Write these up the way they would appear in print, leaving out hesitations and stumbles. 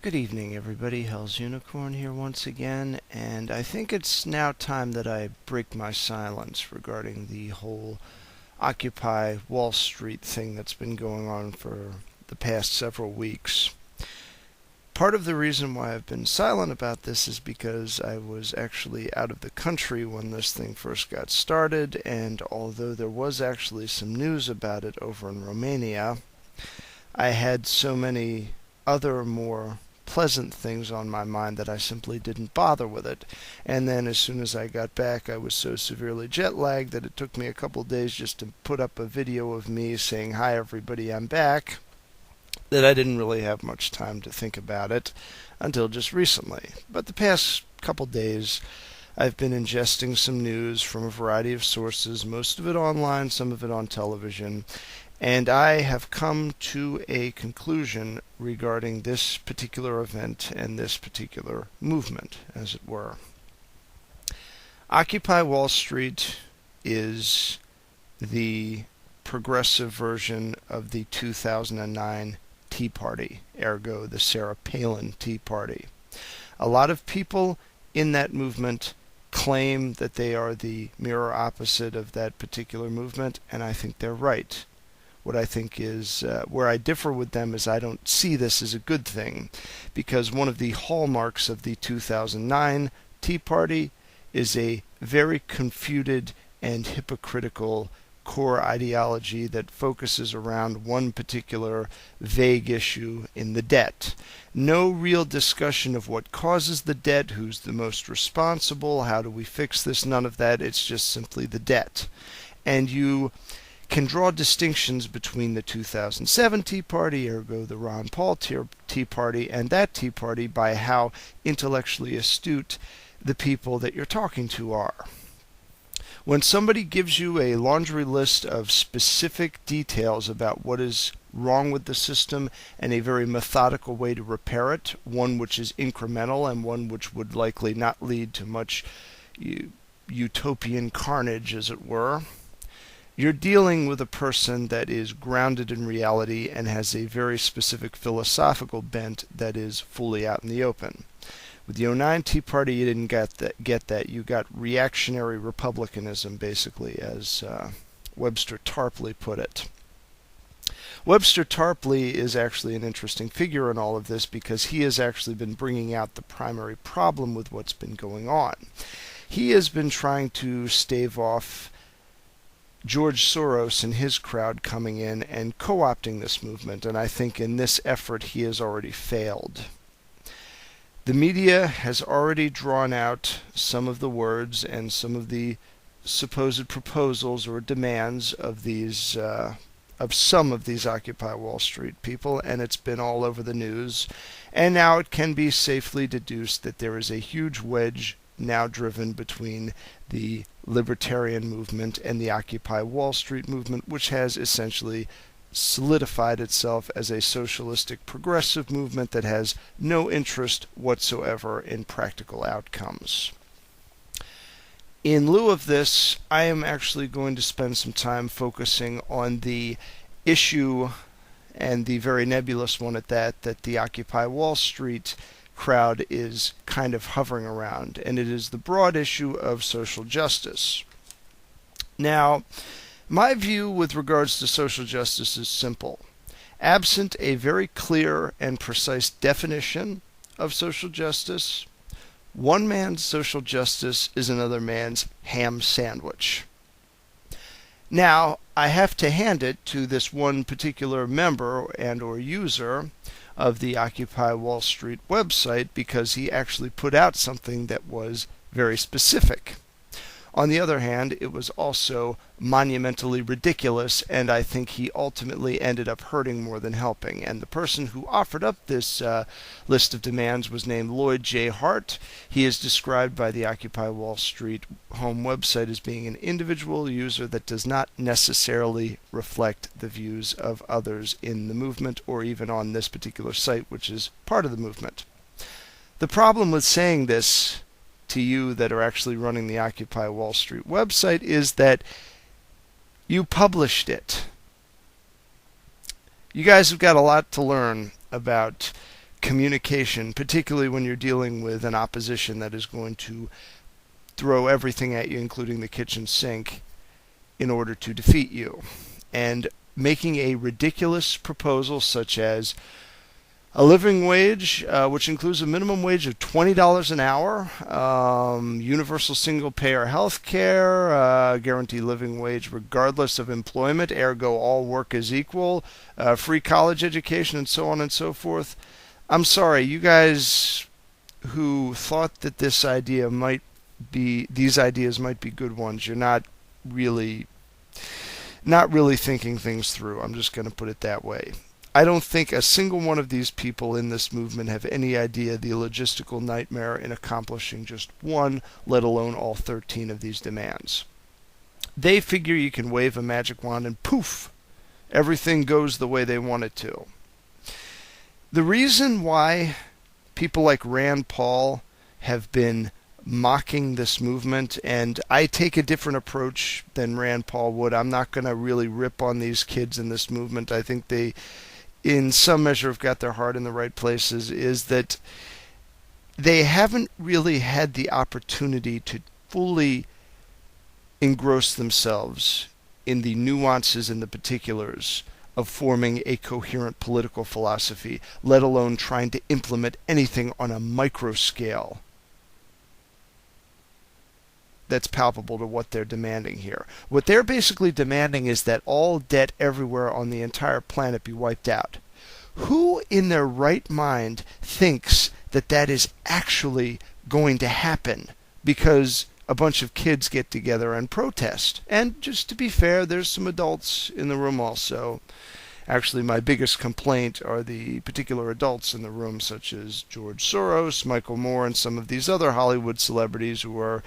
Good evening, everybody. Hell's Unicorn here once again, and I think it's now time that I break my silence regarding the whole Occupy Wall Street thing that's been going on for the past several weeks. Part of the reason why I've been silent about this is because I was actually out of the country when this thing first got started, and although there was actually some news about it over in Romania, I had so many other more pleasant things on my mind that I simply didn't bother with it. And then as soon as I got back, I was so severely jet lagged that it took me a couple days just to put up a video of me saying, "Hi everybody, I'm back," that I didn't really have much time to think about it until just recently. But the past couple days, I've been ingesting some news from a variety of sources, most of it online, some of it on television, and I have come to a conclusion regarding this particular event and this particular movement, as it were. Occupy Wall Street is the progressive version of the 2009 Tea Party, ergo the Sarah Palin Tea Party. A lot of people in that movement claim that they are the mirror opposite of that particular movement, and I think they're right. What I think is, where I differ with them is I don't see this as a good thing, because one of the hallmarks of the 2009 Tea Party is a very confuted and hypocritical core ideology that focuses around one particular vague issue in the debt. No real discussion of what causes the debt, who's the most responsible, how do we fix this, none of that. It's just simply the debt. And you can draw distinctions between the 2007 Tea Party, ergo the Ron Paul Tea Party, and that Tea Party by how intellectually astute the people that you're talking to are. When somebody gives you a laundry list of specific details about what is wrong with the system and a very methodical way to repair it, one which is incremental and one which would likely not lead to much utopian carnage, as it were, you're dealing with a person that is grounded in reality and has a very specific philosophical bent that is fully out in the open. With the '09 Tea Party, you didn't get that. You got reactionary republicanism, basically, as Webster Tarpley put it. Webster Tarpley is actually an interesting figure in all of this because he has actually been bringing out the primary problem with what's been going on. He has been trying to stave off George Soros and his crowd coming in and co-opting this movement, and I think in this effort he has already failed. The media has already drawn out some of the words and some of the supposed proposals or demands of these of some of these Occupy Wall Street people, and it's been all over the news, and now it can be safely deduced that there is a huge wedge now driven between the libertarian movement and the Occupy Wall Street movement, which has essentially solidified itself as a socialistic progressive movement that has no interest whatsoever in practical outcomes. In lieu of this, I am actually going to spend some time focusing on the issue, and the very nebulous one at that, that the Occupy Wall Street crowd is kind of hovering around, and it is the broad issue of social justice. Now, my view with regards to social justice is simple. Absent a very clear and precise definition of social justice, one man's social justice is another man's ham sandwich. Now, I have to hand it to this one particular member and or user of the Occupy Wall Street website because he actually put out something that was very specific. On the other hand, it was also monumentally ridiculous, and I think he ultimately ended up hurting more than helping. And the person who offered up this list of demands was named Lloyd J. Hart. He is described by the Occupy Wall Street home website as being an individual user that does not necessarily reflect the views of others in the movement or even on this particular site, which is part of the movement. The problem with saying this to you that are actually running the Occupy Wall Street website is that you published it. You guys have got a lot to learn about communication, particularly when you're dealing with an opposition that is going to throw everything at you, including the kitchen sink, in order to defeat you. And making a ridiculous proposal such as a living wage, which includes a minimum wage of $20 an hour, universal single-payer health care, guaranteed living wage regardless of employment, ergo all work is equal, free college education, and so on and so forth. I'm sorry, you guys who thought that these ideas might be good ones, you're not really thinking things through. I'm just going to put it that way. I don't think a single one of these people in this movement have any idea the logistical nightmare in accomplishing just one, let alone all 13 of these demands. They figure you can wave a magic wand and poof, everything goes the way they want it to. The reason why people like Rand Paul have been mocking this movement, and I take a different approach than Rand Paul would. I'm not going to really rip on these kids in this movement. I think they, in some measure, have got their heart in the right places, is that they haven't really had the opportunity to fully engross themselves in the nuances and the particulars of forming a coherent political philosophy, let alone trying to implement anything on a micro scale that's palpable to what they're demanding here. What they're basically demanding is that all debt everywhere on the entire planet be wiped out. Who in their right mind thinks that that is actually going to happen because a bunch of kids get together and protest? And just to be fair, there's some adults in the room also. Actually, my biggest complaint are the particular adults in the room, such as George Soros, Michael Moore, and some of these other Hollywood celebrities who are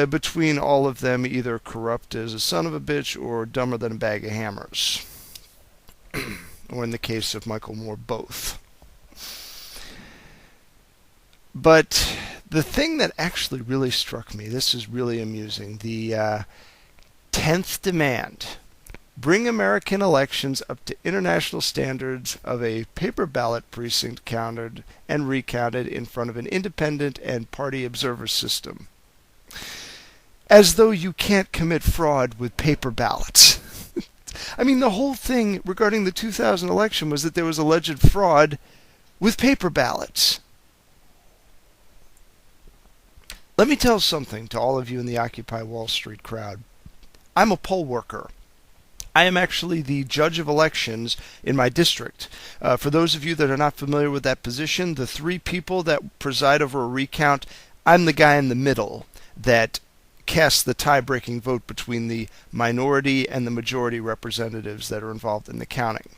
between all of them either corrupt as a son of a bitch or dumber than a bag of hammers. Or in the case of Michael Moore, both. But the thing that actually really struck me, this is really amusing, the 10th demand: bring American elections up to international standards of a paper ballot precinct counted and recounted in front of an independent and party observer system. As though you can't commit fraud with paper ballots. I mean, the whole thing regarding the 2000 election was that there was alleged fraud with paper ballots. Let me tell something to all of you in the Occupy Wall Street crowd. I'm a poll worker. I am actually the judge of elections in my district. For those of you that are not familiar with that position, the three people that preside over a recount, I'm the guy in the middle that casts the tie-breaking vote between the minority and the majority representatives that are involved in the counting.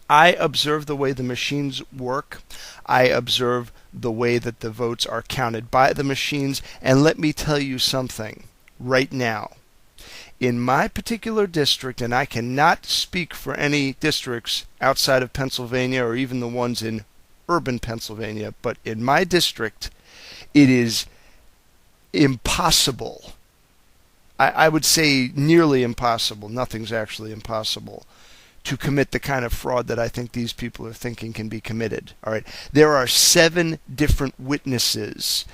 I observe the way the machines work. I observe the way that the votes are counted by the machines. And let me tell you something right now. In my particular district, and I cannot speak for any districts outside of Pennsylvania or even the ones in urban Pennsylvania, but in my district, it is impossible. I would say nearly impossible. Nothing's actually impossible to commit the kind of fraud that I think these people are thinking can be committed. All right, there are 7 different witnesses,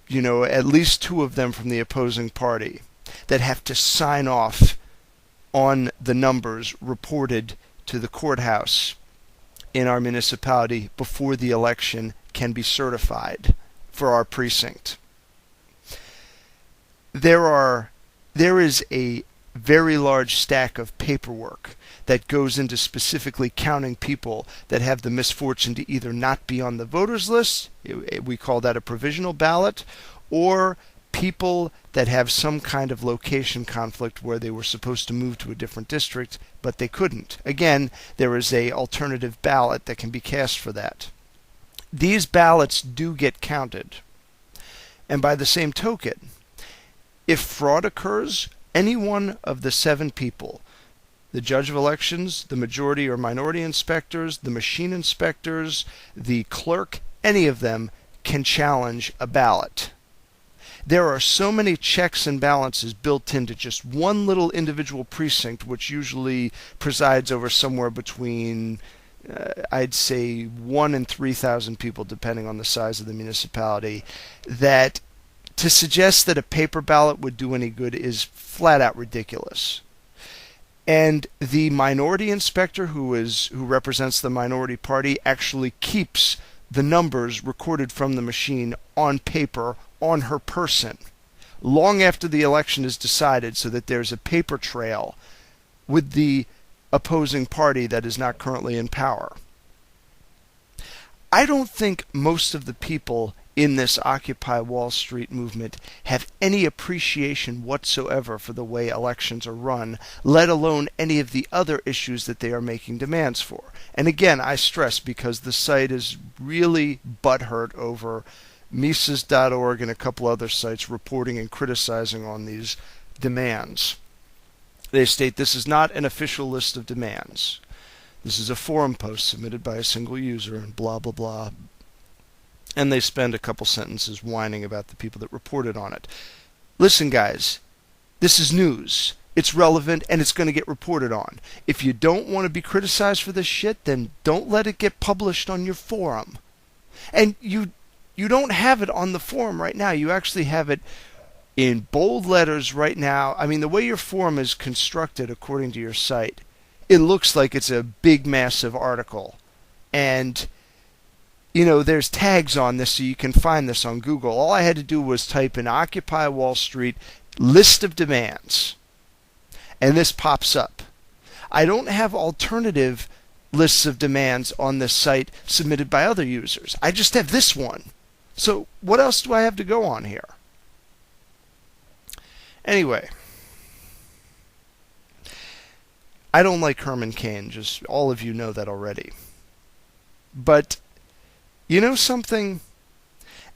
at least 2 of them from the opposing party, that have to sign off on the numbers reported to the courthouse in our municipality before the election can be certified for our precinct. There is a very large stack of paperwork that goes into specifically counting people that have the misfortune to either not be on the voters list, we call that a provisional ballot, or people that have some kind of location conflict where they were supposed to move to a different district, but they couldn't. Again, there is an alternative ballot that can be cast for that. These ballots do get counted. And by the same token, if fraud occurs, any one of the 7 people, the judge of elections, the majority or minority inspectors, the machine inspectors, the clerk, any of them can challenge a ballot. There are so many checks and balances built into just one little individual precinct, which usually presides over somewhere between I'd say 1 in 3,000 people, depending on the size of the municipality, that to suggest that a paper ballot would do any good is flat out ridiculous. And the minority inspector who represents the minority party actually keeps the numbers recorded from the machine on paper on her person long after the election is decided, so that there's a paper trail with the opposing party that is not currently in power. I don't think most of the people in this Occupy Wall Street movement have any appreciation whatsoever for the way elections are run, let alone any of the other issues that they are making demands for. And again, I stress, because the site is really butthurt over Mises.org and a couple other sites reporting and criticizing on these demands. They state this is not an official list of demands. This is a forum post submitted by a single user and blah, blah, blah. And they spend a couple sentences whining about the people that reported on it. Listen, guys, this is news. It's relevant, and it's going to get reported on. If you don't want to be criticized for this shit, then don't let it get published on your forum. And you don't have it on the forum right now. You actually have it in bold letters right now. I mean, the way your forum is constructed, according to your site, it looks like it's a big, massive article. And there's tags on this, so you can find this on Google. All I had to do was type in Occupy Wall Street list of demands, and this pops up. I don't have alternative lists of demands on this site submitted by other users. I just have this one. So what else do I have to go on here? Anyway, I don't like Herman Cain. Just all of you know that already. But you know something?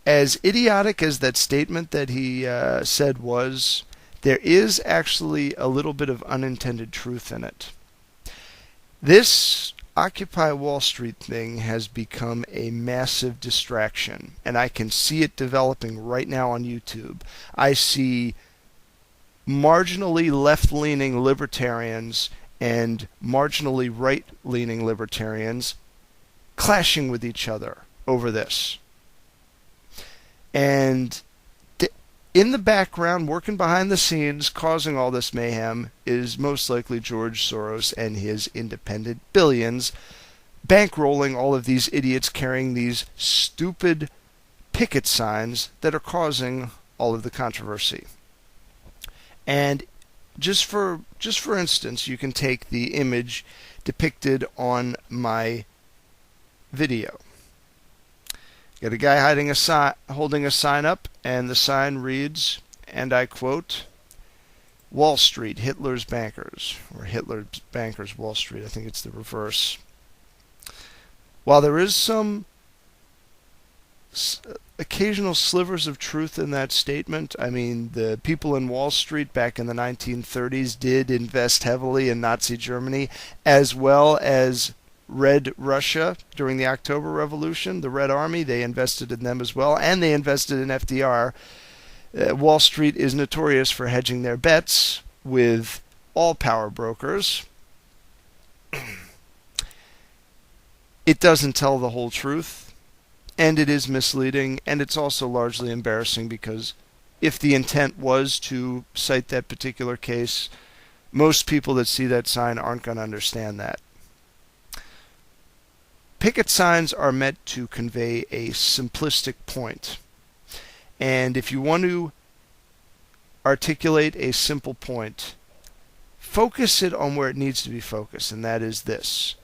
As idiotic as that statement that he said was, there is actually a little bit of unintended truth in it. This Occupy Wall Street thing has become a massive distraction, and I can see it developing right now on YouTube. I see marginally left-leaning libertarians and marginally right-leaning libertarians clashing with each other over this. And in the background, working behind the scenes, causing all this mayhem, is most likely George Soros and his independent billions, bankrolling all of these idiots carrying these stupid picket signs that are causing all of the controversy. And just for instance, you can take the image depicted on my video. Got a guy holding a sign up, and the sign reads, and I quote, Wall Street, Hitler's bankers, or Hitler's bankers, Wall Street. I think it's the reverse. While there is some occasional slivers of truth in that statement, I mean, the people in Wall Street back in the 1930s did invest heavily in Nazi Germany, as well as Red Russia during the October Revolution. The Red Army, they invested in them as well, and they invested in FDR. Wall Street is notorious for hedging their bets with all power brokers. It doesn't tell the whole truth, and it is misleading, and it's also largely embarrassing, because if the intent was to cite that particular case, most people that see that sign aren't going to understand that. Picket signs are meant to convey a simplistic point. And if you want to articulate a simple point, focus it on where it needs to be focused, and that is this.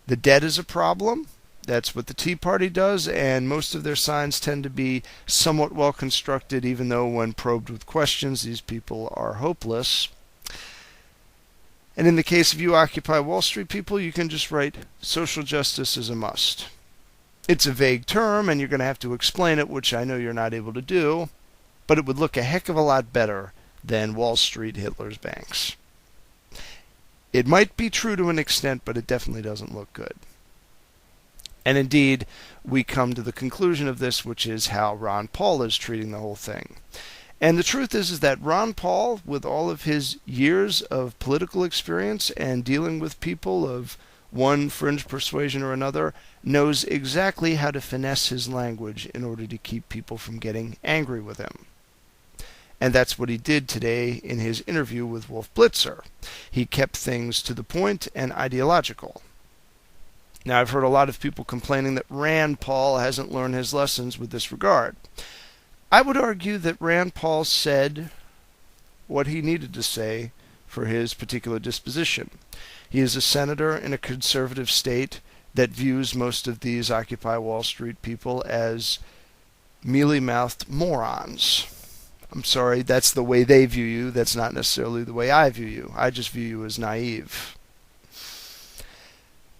The debt is a problem. That's what the Tea Party does, and most of their signs tend to be somewhat well constructed, even though when probed with questions, these people are hopeless. And in the case of you Occupy Wall Street people, you can just write, social justice is a must. It's a vague term, and you're going to have to explain it, which I know you're not able to do, but it would look a heck of a lot better than Wall Street, Hitler's banks. It might be true to an extent, but it definitely doesn't look good. And indeed, we come to the conclusion of this, which is how Ron Paul is treating the whole thing. And the truth is that Ron Paul, with all of his years of political experience and dealing with people of one fringe persuasion or another, knows exactly how to finesse his language in order to keep people from getting angry with him. And that's what he did today in his interview with Wolf Blitzer. He kept things to the point and ideological. Now, I've heard a lot of people complaining that Rand Paul hasn't learned his lessons with this regard. I would argue that Rand Paul said what he needed to say for his particular disposition. He is a senator in a conservative state that views most of these Occupy Wall Street people as mealy-mouthed morons. I'm sorry, that's the way they view you. That's not necessarily the way I view you. I just view you as naive.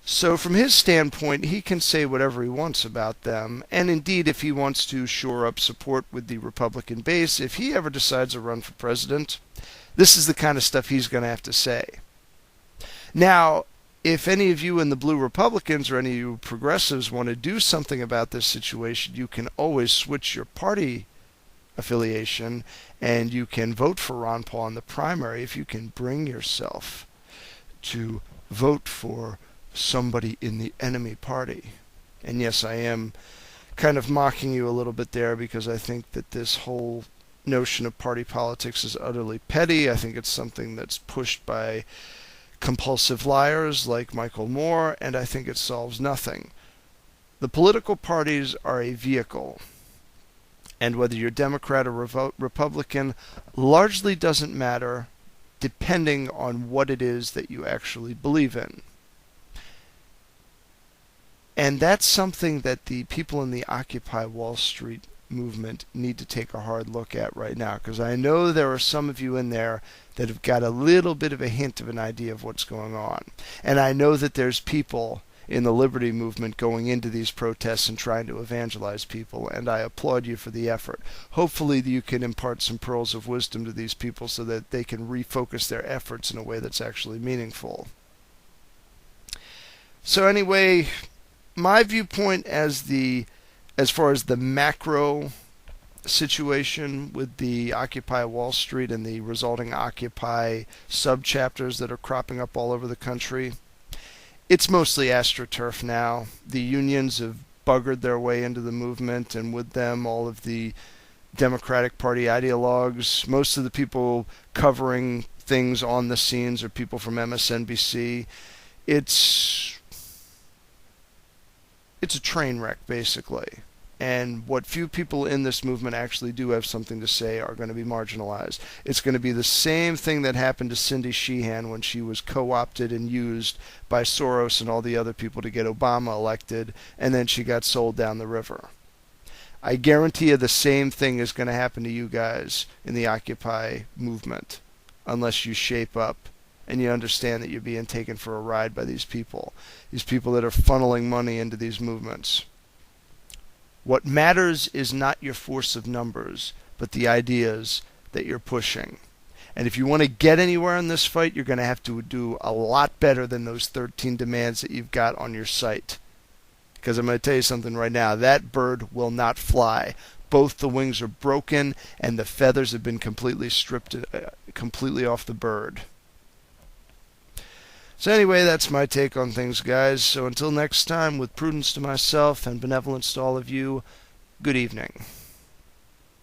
So from his standpoint, he can say whatever he wants about them. And indeed, if he wants to shore up support with the Republican base, if he ever decides to run for president, this is the kind of stuff he's going to have to say. Now, if any of you in the Blue Republicans or any of you progressives want to do something about this situation, you can always switch your party affiliation and you can vote for Ron Paul in the primary if you can bring yourself to vote for somebody in the enemy party. And yes, I am kind of mocking you a little bit there because I think that this whole notion of party politics is utterly petty. I think it's something that's pushed by compulsive liars like Michael Moore, and I think it solves nothing. The political parties are a vehicle, and whether you're Democrat or Republican largely doesn't matter depending on what it is that you actually believe in. And that's something that the people in the Occupy Wall Street movement need to take a hard look at right now, because I know there are some of you in there that have got a little bit of a hint of an idea of what's going on. And I know that there's people in the liberty movement going into these protests and trying to evangelize people, and I applaud you for the effort. Hopefully you can impart some pearls of wisdom to these people so that they can refocus their efforts in a way that's actually meaningful. So anyway, my viewpoint as far as the macro situation with the Occupy Wall Street and the resulting Occupy subchapters that are cropping up all over the country, it's mostly astroturf now. The unions have buggered their way into the movement, and with them all of the Democratic Party ideologues. Most of the people covering things on the scenes are people from MSNBC. It's a train wreck, basically. And what few people in this movement actually do have something to say are going to be marginalized. It's going to be the same thing that happened to Cindy Sheehan when she was co-opted and used by Soros and all the other people to get Obama elected, and then she got sold down the river. I guarantee you the same thing is going to happen to you guys in the Occupy movement, unless you shape up and you understand that you're being taken for a ride by these people that are funneling money into these movements. What matters is not your force of numbers, but the ideas that you're pushing. And if you want to get anywhere in this fight, you're going to have to do a lot better than those 13 demands that you've got on your site. Because I'm going to tell you something right now, that bird will not fly. Both the wings are broken and the feathers have been completely stripped completely off the bird. So anyway, that's my take on things, guys. So until next time, with prudence to myself and benevolence to all of you, good evening.